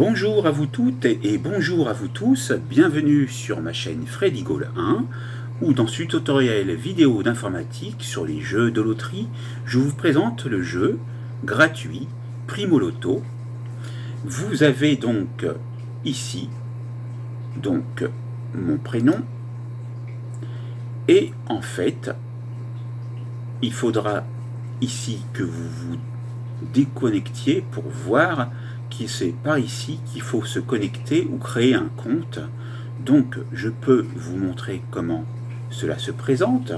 Bonjour à vous toutes et bonjour à vous tous, bienvenue sur ma chaîne Freddy Gall 1 où dans ce tutoriel vidéo d'informatique sur les jeux de loterie, je vous présente le jeu gratuit Primo Loto. Vous avez donc ici mon prénom et en fait il faudra ici que vous vous déconnectiez pour voir que c'est par ici qu'il faut se connecter ou créer un compte. Donc je peux vous montrer comment cela se présente.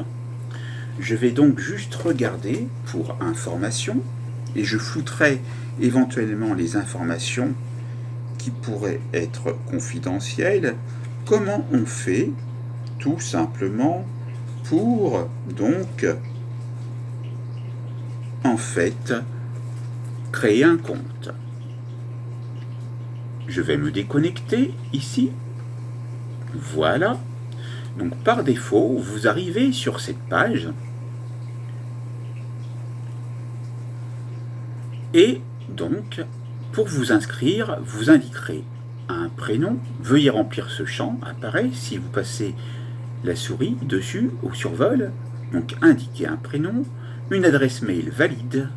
Je vais donc juste regarder pour information et je flouterai éventuellement les informations qui pourraient être confidentielles. Comment on fait tout simplement pour donc en fait créer un compte. Je vais me déconnecter ici. Voilà. Donc par défaut, vous arrivez sur cette page. Et donc, pour vous inscrire, vous indiquerez un prénom. Veuillez remplir ce champ, apparaît si vous passez la souris dessus au survol. Donc indiquez un prénom, une adresse mail valide.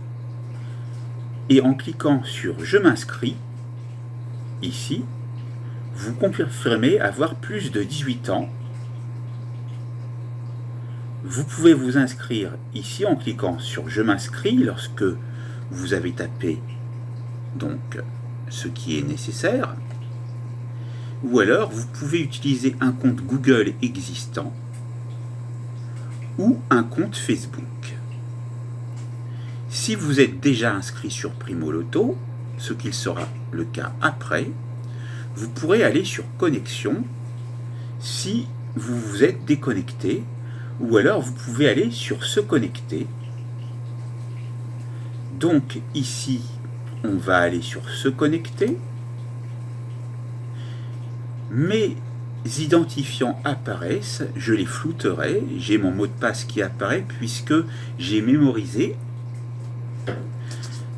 Et en cliquant sur « Je m'inscris », ici, vous confirmez avoir plus de 18 ans. Vous pouvez vous inscrire ici en cliquant sur « Je m'inscris » lorsque vous avez tapé donc ce qui est nécessaire. Ou alors, vous pouvez utiliser un compte Google existant ou un compte Facebook. Si vous êtes déjà inscrit sur Primo Loto, ce qu'il sera le cas après, vous pourrez aller sur Connexion si vous vous êtes déconnecté, ou alors vous pouvez aller sur Se connecter. Donc ici, on va aller sur Se connecter. Mes identifiants apparaissent, je les flouterai, j'ai mon mot de passe qui apparaît puisque j'ai mémorisé.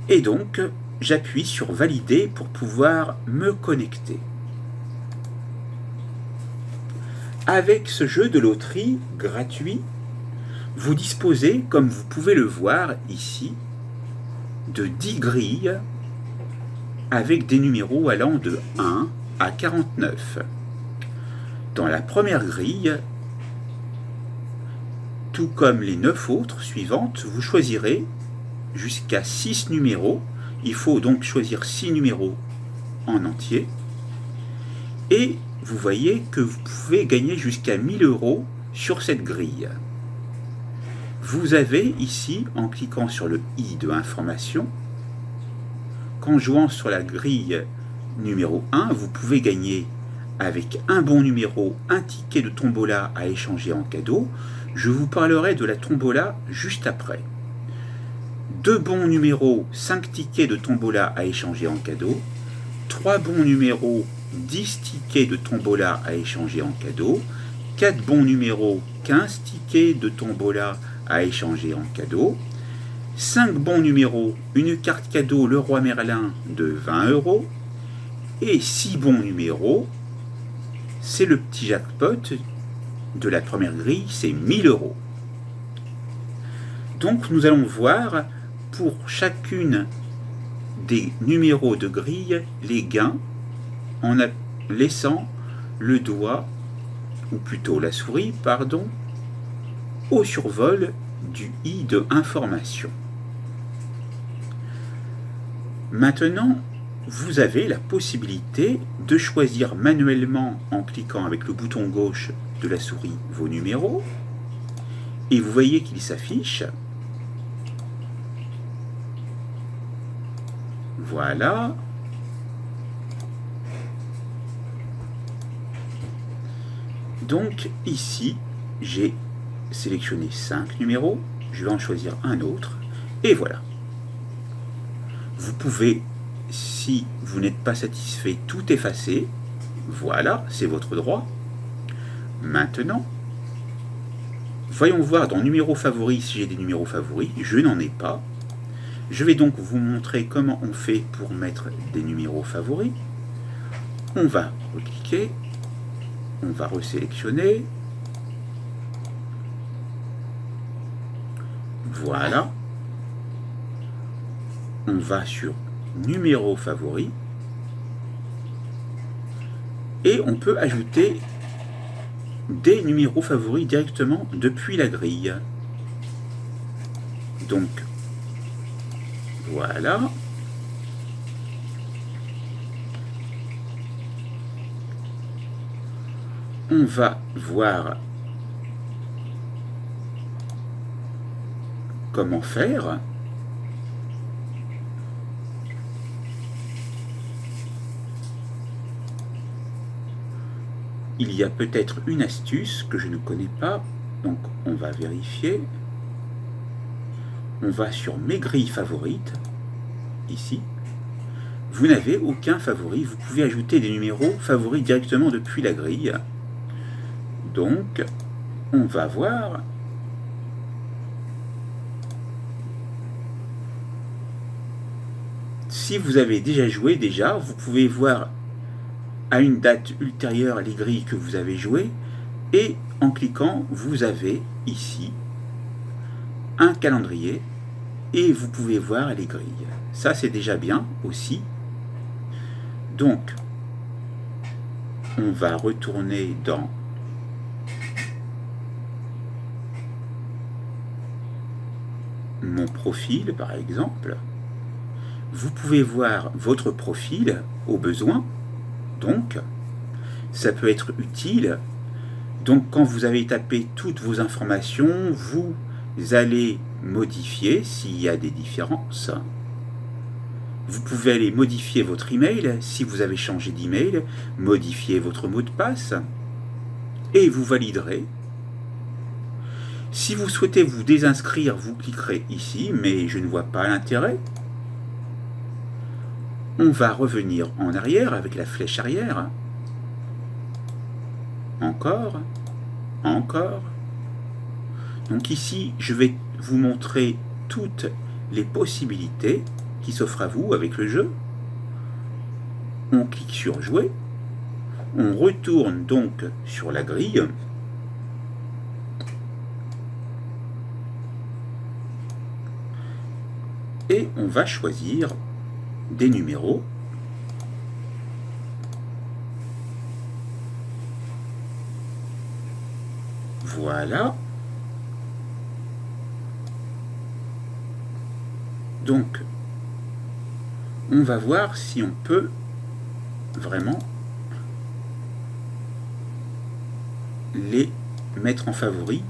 Et donc, j'appuie sur Valider pour pouvoir me connecter. Avec ce jeu de loterie gratuit, vous disposez, comme vous pouvez le voir ici, de 10 grilles avec des numéros allant de 1 à 49. Dans la première grille, tout comme les 9 autres suivantes, vous choisirez jusqu'à 6 numéros. Il faut donc choisir 6 numéros en entier. Et vous voyez que vous pouvez gagner jusqu'à 1000 € sur cette grille. Vous avez ici, en cliquant sur le i de information, qu'en jouant sur la grille numéro 1, vous pouvez gagner avec un bon numéro, un ticket de tombola à échanger en cadeau. Je vous parlerai de la tombola juste après. 2 bons numéros, 5 tickets de tombola à échanger en cadeau. 3 bons numéros, 10 tickets de tombola à échanger en cadeau. 4 bons numéros, 15 tickets de tombola à échanger en cadeau. 5 bons numéros, une carte cadeau Leroy Merlin de 20 €. Et 6 bons numéros, c'est le petit jackpot de la première grille, c'est 1000 €. Donc nous allons voir pour chacune des numéros de grille les gains en laissant le doigt, ou plutôt la souris, pardon, au survol du i de information. Maintenant, vous avez la possibilité de choisir manuellement en cliquant avec le bouton gauche de la souris vos numéros et vous voyez qu'ils s'affichent. Voilà. Donc ici, j'ai sélectionné 5 numéros. Je vais en choisir un autre. Et voilà. Vous pouvez, si vous n'êtes pas satisfait, tout effacer. Voilà, c'est votre droit. Maintenant, voyons voir dans numéros favoris si j'ai des numéros favoris. Je n'en ai pas. Je vais donc vous montrer comment on fait pour mettre des numéros favoris. On va recliquer, on va resélectionner. Voilà. On va sur numéro favori. Et on peut ajouter des numéros favoris directement depuis la grille. Donc, voilà. On va voir comment faire. Il y a peut-être une astuce que je ne connais pas, donc on va vérifier. On va sur mes grilles favorites, ici. Vous n'avez aucun favori, vous pouvez ajouter des numéros favoris directement depuis la grille. Donc, on va voir. Si vous avez déjà joué, vous pouvez voir à une date ultérieure les grilles que vous avez jouées, et en cliquant, vous avez ici un calendrier et vous pouvez voir les grilles. Ça, c'est déjà bien aussi. Donc, on va retourner dans mon profil, par exemple. Vous pouvez voir votre profil au besoin. Donc, ça peut être utile. Donc, quand vous avez tapé toutes vos informations, vous allez modifier s'il y a des différences. Vous pouvez aller modifier votre email si vous avez changé d'email, modifier votre mot de passe et vous validerez. Si vous souhaitez vous désinscrire, vous cliquerez ici, mais je ne vois pas l'intérêt. On va revenir en arrière avec la flèche arrière. Encore, encore. Donc ici, je vais vous montrer toutes les possibilités qui s'offrent à vous avec le jeu. On clique sur jouer. On retourne donc sur la grille. Et on va choisir des numéros. Voilà. Donc, on va voir si on peut vraiment les mettre en favori.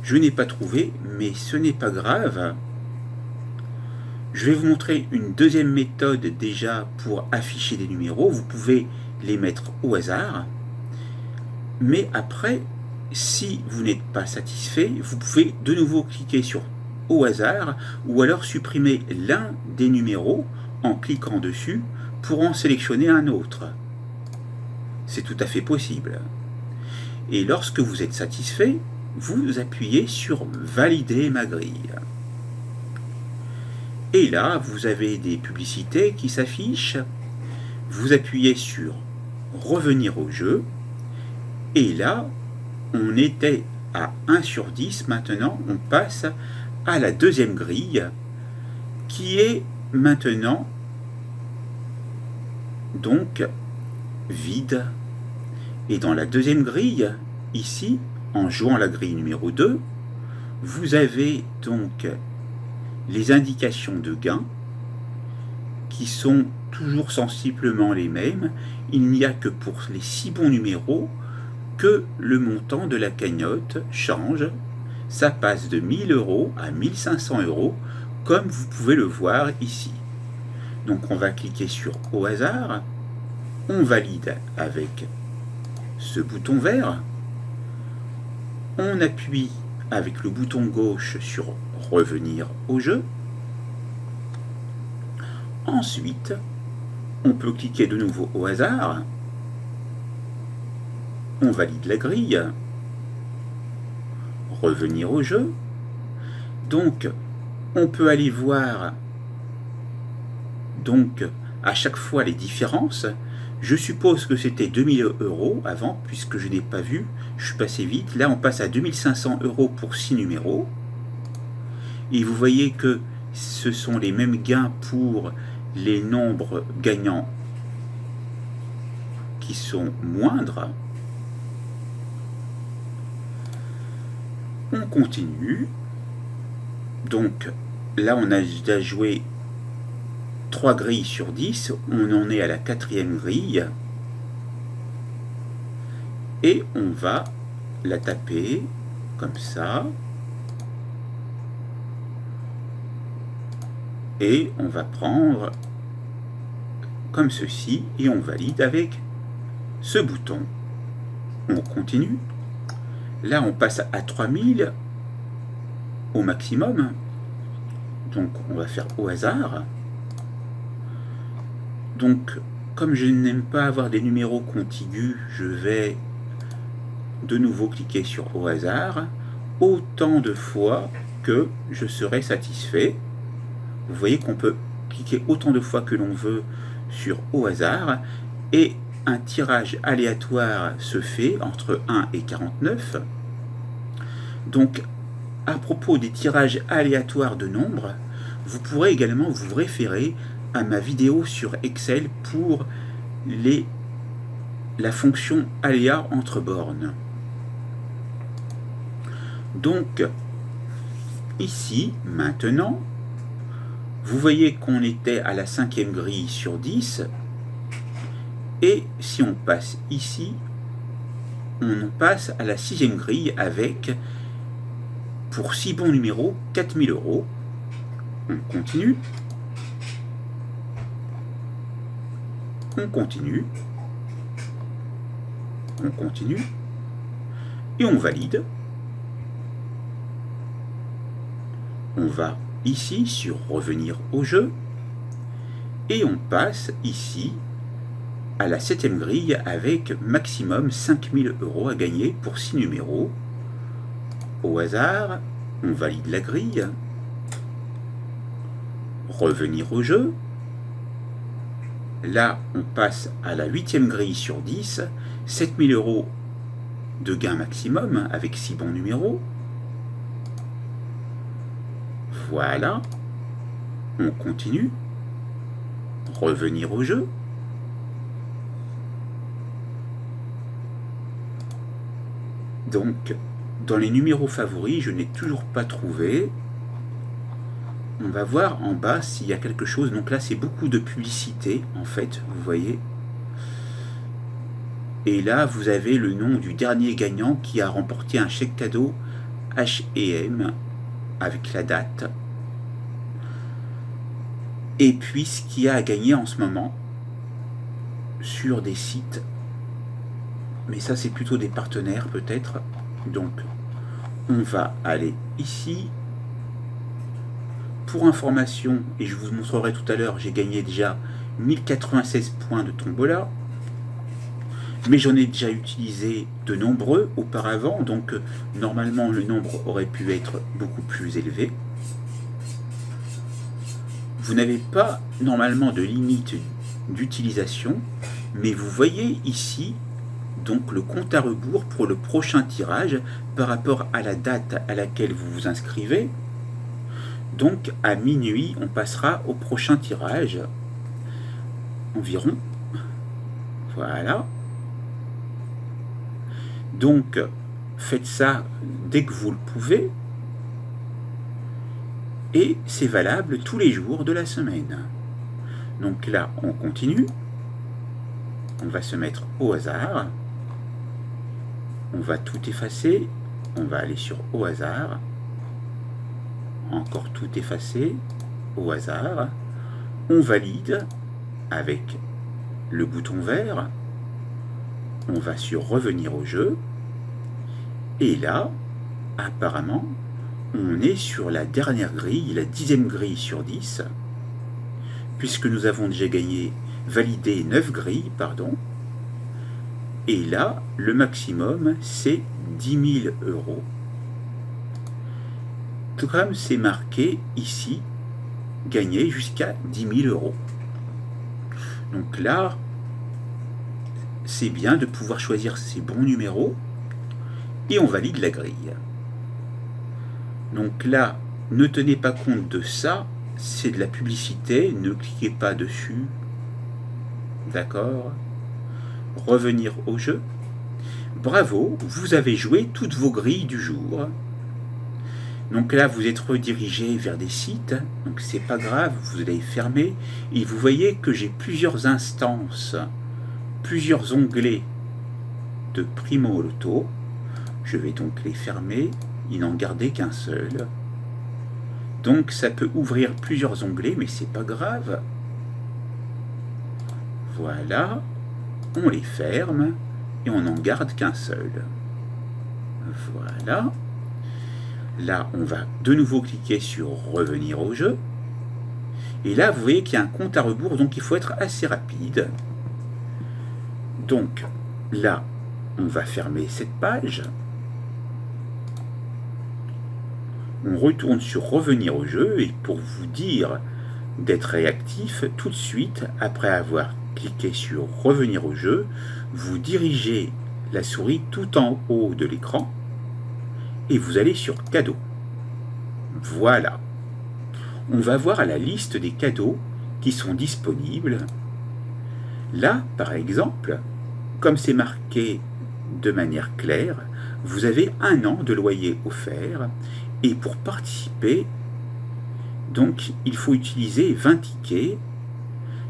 Je n'ai pas trouvé, mais ce n'est pas grave. Je vais vous montrer une deuxième méthode déjà pour afficher des numéros. Vous pouvez les mettre au hasard. Mais après, si vous n'êtes pas satisfait, vous pouvez de nouveau cliquer sur au hasard ou alors supprimer l'un des numéros en cliquant dessus pour en sélectionner un autre. C'est tout à fait possible. Et lorsque vous êtes satisfait, vous appuyez sur valider ma grille. Et là, vous avez des publicités qui s'affichent. Vous appuyez sur revenir au jeu. Et là, on était à 1 sur 10. Maintenant, on passe à la deuxième grille qui est maintenant donc vide. Et dans la deuxième grille, ici, en jouant la grille numéro 2, vous avez donc les indications de gain qui sont toujours sensiblement les mêmes. Il n'y a que pour les 6 bons numéros que le montant de la cagnotte change. Ça passe de 1000 € à 1500 €, comme vous pouvez le voir ici. Donc on va cliquer sur au hasard, on valide avec ce bouton vert, on appuie avec le bouton gauche sur revenir au jeu. Ensuite, on peut cliquer de nouveau au hasard, on valide la grille, revenir au jeu. Donc, on peut aller voir donc à chaque fois les différences. Je suppose que c'était 2000 € avant, puisque je n'ai pas vu, je suis passé vite. Là, on passe à 2500 € pour 6 numéros. Et vous voyez que ce sont les mêmes gains pour les nombres gagnants qui sont moindres. On continue. Donc là, on a déjà joué 3 grilles sur 10. On en est à la 4e grille. Et on va la taper comme ça. Et on va prendre comme ceci et on valide avec ce bouton. On continue. Là, on passe à 3000 au maximum. Donc, on va faire au hasard. Donc, comme je n'aime pas avoir des numéros contigus, je vais de nouveau cliquer sur au hasard autant de fois que je serai satisfait. Vous voyez qu'on peut cliquer autant de fois que l'on veut sur au hasard et un tirage aléatoire se fait entre 1 et 49. Donc, à propos des tirages aléatoires de nombres, vous pourrez également vous référer à ma vidéo sur Excel pour la fonction aléa entre bornes. Donc, ici, maintenant, vous voyez qu'on était à la 5e grille sur 10. Et si on passe ici, on passe à la 6e grille avec, pour 6 bons numéros, 4000 €. On continue. On continue. On continue. Et on valide. On va ici sur revenir au jeu. Et on passe ici à la 7e grille avec maximum 5000 € à gagner pour 6 numéros. Au hasard, on valide la grille. Revenir au jeu. Là, on passe à la 8e grille sur 10. 7000 € de gain maximum avec 6 bons numéros. Voilà. On continue. Revenir au jeu. Donc, dans les numéros favoris, je n'ai toujours pas trouvé. On va voir en bas s'il y a quelque chose. Donc là, c'est beaucoup de publicité, en fait, vous voyez. Et là, vous avez le nom du dernier gagnant qui a remporté un chèque cadeau H&M avec la date. Et puis, ce qu'il y a à gagner en ce moment sur des sites. Mais ça, c'est plutôt des partenaires, peut-être. Donc, on va aller ici. Pour information, et je vous montrerai tout à l'heure, j'ai gagné déjà 1096 points de tombola. Mais j'en ai déjà utilisé de nombreux auparavant, donc normalement le nombre aurait pu être beaucoup plus élevé. Vous n'avez pas normalement de limite d'utilisation, mais vous voyez ici donc le compte à rebours pour le prochain tirage par rapport à la date à laquelle vous vous inscrivez. Donc à minuit, on passera au prochain tirage environ. Voilà. Donc faites ça dès que vous le pouvez. Et c'est valable tous les jours de la semaine. Donc là, on continue. On va se mettre au hasard. On va tout effacer. On va aller sur au hasard. Encore tout effacer. Au hasard. On valide avec le bouton vert. On va sur revenir au jeu. Et là, apparemment, on est sur la dernière grille, la 10e grille sur 10, puisque nous avons déjà gagné, validé 9 grilles, pardon. Et là, le maximum, c'est 10 000 €. Tout comme c'est marqué ici, gagner jusqu'à 10 000 €. Donc là, c'est bien de pouvoir choisir ces bons numéros et on valide la grille. Donc là, ne tenez pas compte de ça, c'est de la publicité, ne cliquez pas dessus. D'accord? Revenir au jeu. Bravo, vous avez joué toutes vos grilles du jour. Donc là, vous êtes redirigé vers des sites, donc c'est pas grave, vous allez fermer, et vous voyez que j'ai plusieurs instances, plusieurs onglets de Primo Loto. Je vais donc les fermer, et n'en garder qu'un seul. Donc ça peut ouvrir plusieurs onglets, mais c'est pas grave. Voilà, on les ferme, et on n'en garde qu'un seul. Voilà. Là, on va de nouveau cliquer sur revenir au jeu. Et là, vous voyez qu'il y a un compte à rebours, donc il faut être assez rapide. Donc, là, on va fermer cette page. On retourne sur revenir au jeu, et pour vous dire d'être réactif, tout de suite, après avoir cliqué sur revenir au jeu, vous dirigez la souris tout en haut de l'écran, et vous allez sur cadeaux. Voilà. On va voir la liste des cadeaux qui sont disponibles. Là, par exemple, comme c'est marqué de manière claire, vous avez 1 an de loyer offert et pour participer, donc il faut utiliser 20 tickets.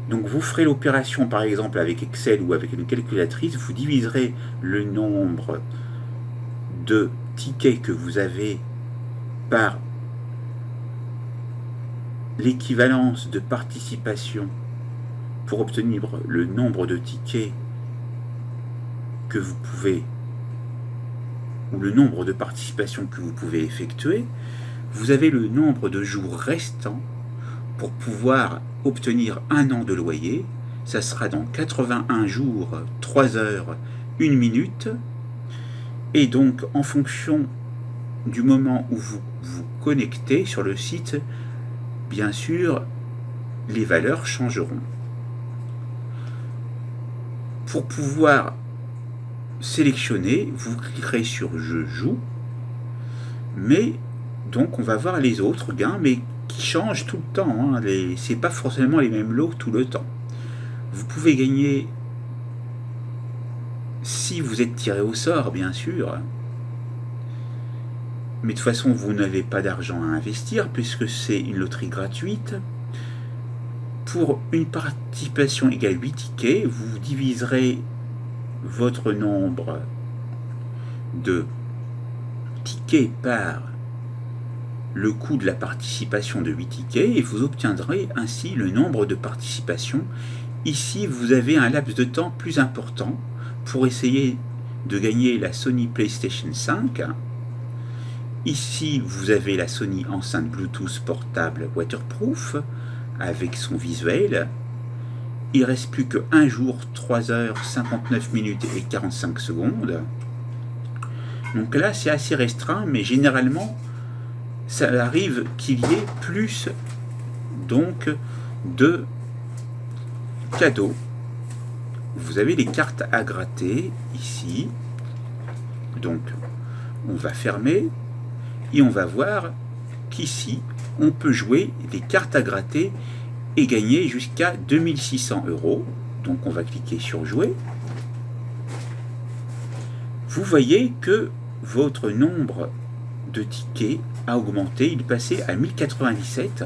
Donc vous ferez l'opération par exemple avec Excel ou avec une calculatrice, vous diviserez le nombre de tickets que vous avez par l'équivalence de participation pour obtenir le nombre de tickets que vous pouvez, ou le nombre de participations que vous pouvez effectuer. Vous avez le nombre de jours restants pour pouvoir obtenir 1 an de loyer. Ça sera dans 81 jours, 3 heures, 1 minute. Et donc, en fonction du moment où vous vous connectez sur le site, bien sûr, les valeurs changeront. Pour pouvoir sélectionner, vous cliquerez sur « Je joue », mais donc on va voir les autres gains, mais qui changent tout le temps. Hein. C'est pas forcément les mêmes lots tout le temps. Vous pouvez gagner si vous êtes tiré au sort, bien sûr. Mais de toute façon, vous n'avez pas d'argent à investir puisque c'est une loterie gratuite. Pour une participation égale 8 tickets, vous diviserez votre nombre de tickets par le coût de la participation de 8 tickets et vous obtiendrez ainsi le nombre de participations. Ici, vous avez un laps de temps plus important pour essayer de gagner la Sony PlayStation 5. Ici, vous avez la Sony enceinte Bluetooth portable waterproof avec son visuel. Il ne reste plus que 1 jour, 3 heures, 59 minutes et 45 secondes. Donc là, c'est assez restreint, mais généralement, ça arrive qu'il y ait plus donc de cadeaux. Vous avez les cartes à gratter ici. Donc, on va fermer et on va voir qu'ici, on peut jouer des cartes à gratter et gagner jusqu'à 2600 €. Donc, on va cliquer sur jouer. Vous voyez que votre nombre de tickets a augmenté. Il est passé à 1097.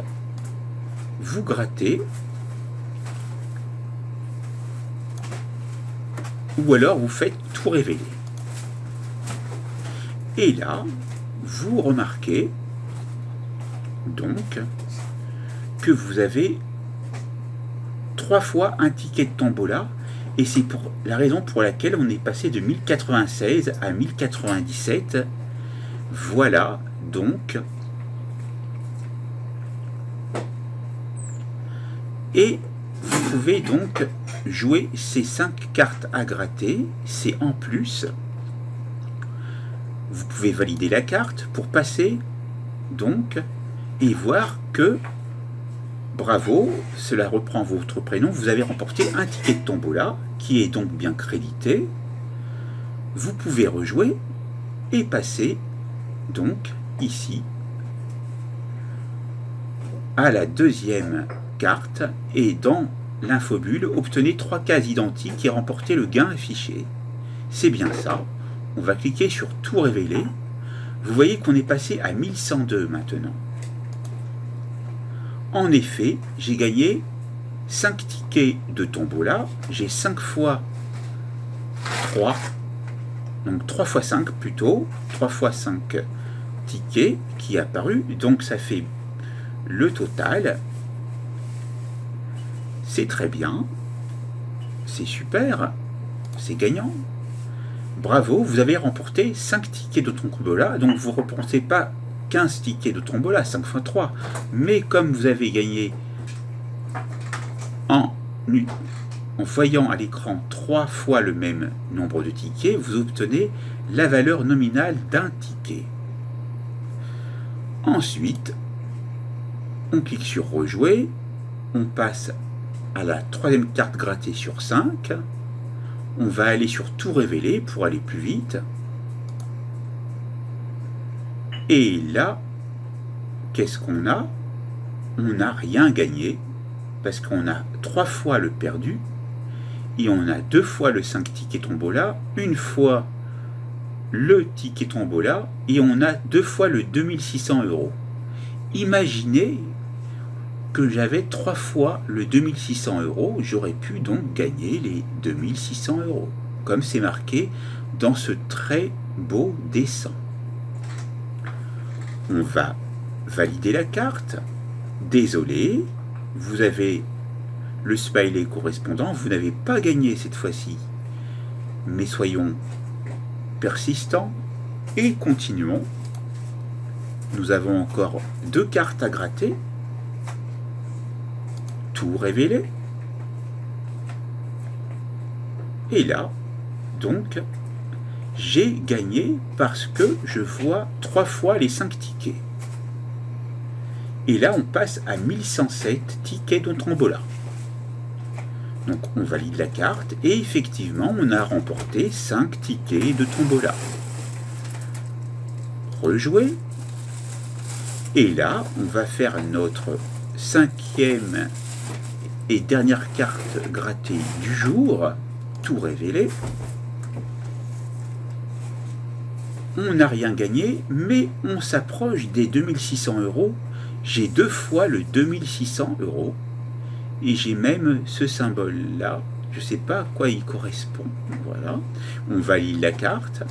Vous grattez. Ou alors vous faites tout révéler. Et là, vous remarquez donc que vous avez 3 fois un ticket de tombola et c'est pour la raison pour laquelle on est passé de 1096 à 1097. Voilà donc. Et vous pouvez donc jouer ces 5 cartes à gratter, c'est en plus. Vous pouvez valider la carte pour passer donc et voir que bravo, cela reprend votre prénom, vous avez remporté un ticket de tombola qui est donc bien crédité, vous pouvez rejouer et passer donc ici à la deuxième carte et dans l'infobulle, obtenez 3 cases identiques et remportez le gain affiché. C'est bien ça. On va cliquer sur tout révéler. Vous voyez qu'on est passé à 1102 maintenant. En effet, j'ai gagné 5 tickets de tombola. J'ai 5 fois 3, donc 3 fois 5 plutôt, 3 fois 5 tickets qui est apparu. Donc ça fait le total. C'est très bien, c'est super, c'est gagnant. Bravo, vous avez remporté 5 tickets de tombola, donc vous ne remportez pas 15 tickets de tombola, 5 fois 3. Mais comme vous avez gagné en voyant à l'écran 3 fois le même nombre de tickets, vous obtenez la valeur nominale d'un ticket. Ensuite, on clique sur rejouer, on passe à la troisième carte grattée sur 5. On va aller sur tout révéler pour aller plus vite. Et là, qu'est-ce qu'on a? On n'a rien gagné parce qu'on a 3 fois le perdu et on a 2 fois le 5 tickets tombola, une fois le ticket tombola et on a 2 fois le 2600 €. Imaginez que j'avais 3 fois le 2600 €, j'aurais pu donc gagner les 2600 €, comme c'est marqué dans ce très beau dessin. On va valider la carte. Désolé, vous avez le smiley correspondant, vous n'avez pas gagné cette fois-ci. Mais soyons persistants et continuons. Nous avons encore 2 cartes à gratter. Tout révéler. Et là, donc, j'ai gagné parce que je vois 3 fois les 5 tickets. Et là, on passe à 1107 tickets de tombola. Donc, on valide la carte et effectivement, on a remporté 5 tickets de tombola. Rejouer. Et là, on va faire notre 5e et dernière carte grattée du jour, tout révélé. On n'a rien gagné, mais on s'approche des 2600 €. J'ai 2 fois le 2600 € et j'ai même ce symbole-là. Je ne sais pas à quoi il correspond. Voilà. On valide la carte.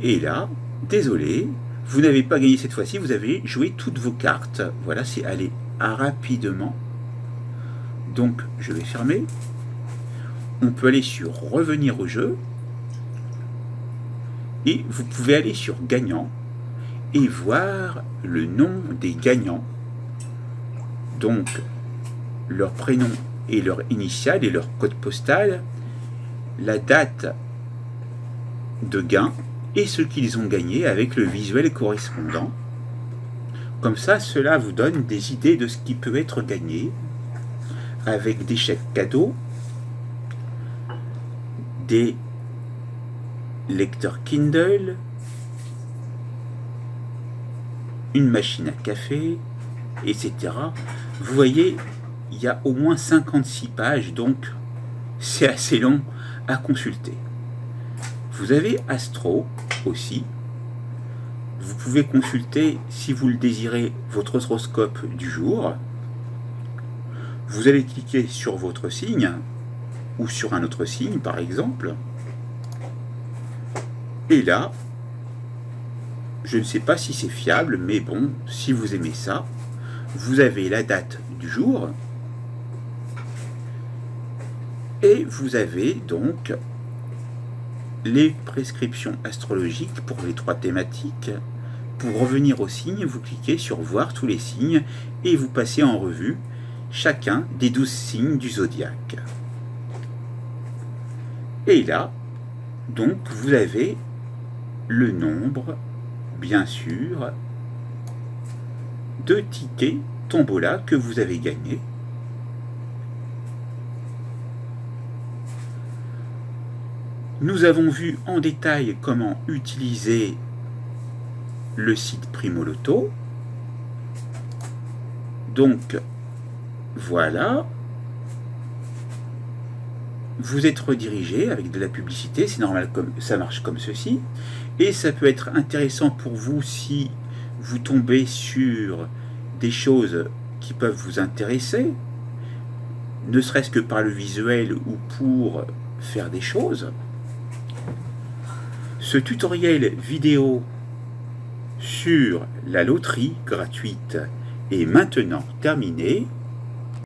Et là, désolé, vous n'avez pas gagné cette fois-ci, vous avez joué toutes vos cartes. Voilà, c'est allé rapidement. Donc, je vais fermer. On peut aller sur revenir au jeu. Et vous pouvez aller sur gagnant et voir le nom des gagnants. Donc, leur prénom et leur initiale et leur code postal, la date de gain et ce qu'ils ont gagné avec le visuel correspondant. Comme ça, cela vous donne des idées de ce qui peut être gagné avec des chèques cadeaux, des lecteurs Kindle, une machine à café, etc. Vous voyez, il y a au moins 56 pages, donc c'est assez long à consulter. Vous avez Astro aussi. Vous pouvez consulter, si vous le désirez, votre horoscope du jour. Vous allez cliquer sur votre signe ou sur un autre signe, par exemple. Et là, je ne sais pas si c'est fiable, mais bon, si vous aimez ça, vous avez la date du jour. Et vous avez donc les prescriptions astrologiques pour les 3 thématiques. Pour revenir aux signes, vous cliquez sur voir tous les signes et vous passez en revue chacun des 12 signes du zodiaque. Et là, donc, vous avez le nombre, bien sûr, de tickets tombola que vous avez gagnés. Nous avons vu en détail comment utiliser le site Primoloto. Donc, voilà. Vous êtes redirigé avec de la publicité, c'est normal, comme ça marche comme ceci. Et ça peut être intéressant pour vous si vous tombez sur des choses qui peuvent vous intéresser, ne serait-ce que par le visuel ou pour faire des choses. Ce tutoriel vidéo sur la loterie gratuite est maintenant terminé.